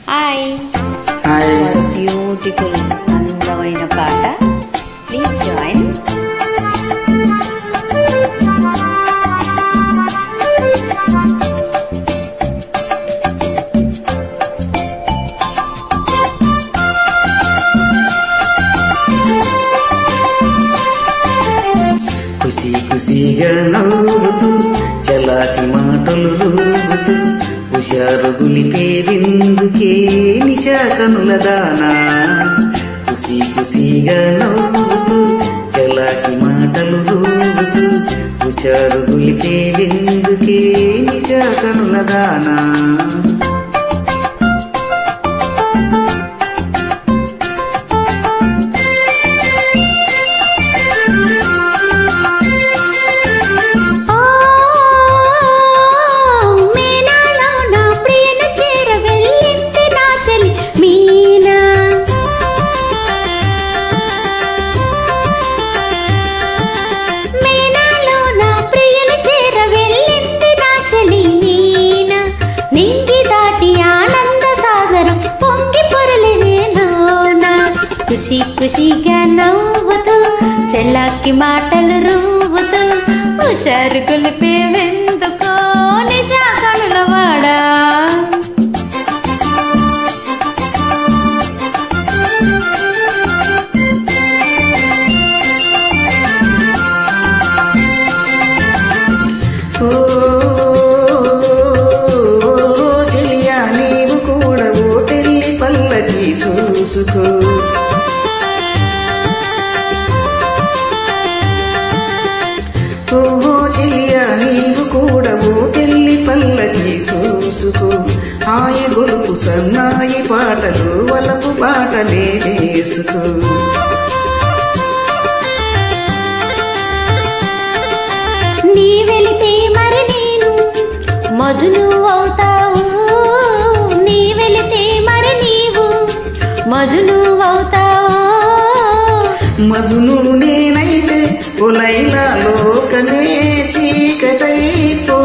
Hi hi beautiful అందమైన పాట. Please join. ఖుషి ఖుషిగా నవ్వుతూ చలాకి మాటలు రూపుతూ హుషారు గులిపే విందుకే నిశా కనుల దానా. ఖుషి ఖుషిగా నవ్వుతూ చలాకి మాటలు రూపుతూ హుషారు గులిపే విందుకే నిశా కనుల దానా. ఖుషి ఖుషిగా నవ్వుతూ చెల్లాకి మాటలు రూవుతూ హుషారు గొలిపే వెందుకో నిశా కనుల వాడా. చెలియా నీవు కూడా ఓ పెళ్లి పల్లకి చూసుకో. ఓహో చెలియా నీవు కూడా ఓ పెళ్లి పల్లకి చూసుకో. హాయి గొలుపు సన్నాయి పాటలు వలపు పాటలే వేసుకో. నీ వెళితే మరి నేను మజును అవుతావు, నీ వెళితే మరి నీవు మజును అవుతావు. మజును నేనైతే ఓ లైలా లోకమే చీకటైపోలే.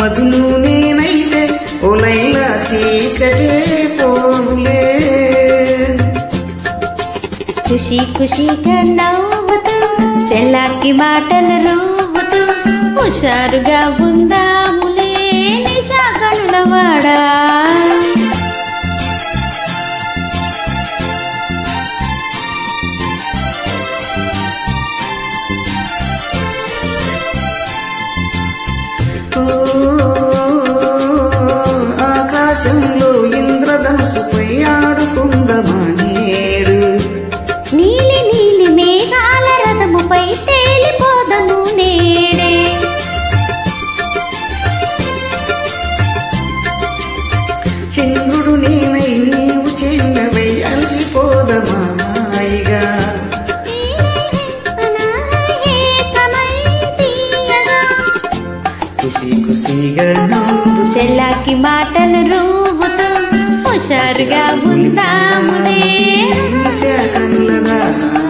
మజును నేనైతే ఓ లైలా చీకటే పోలే. ఖుషి ఖుషిగా నవ్వుతూ చెల్లాకి మాటలు రూవుతూ హుషారుగా ఉందాములే నిశా కనుల వాడా. ఆకాశంలో ఇంద్రధనుసుపై ఆడుకుందమా నేడు. నీలి నీలి మేఘాల రథముపై తేలిపోదము నేడే. చంద్రుడు నేనై నీవు చెన్నవై అలసిపోదమా హాయిగా. ఖుషి ఖుషిగా నవ్వు చెల్లాకి మాటలు రూవుతూ హుషారుగా ఉందాములే నిశా కనుల దానా.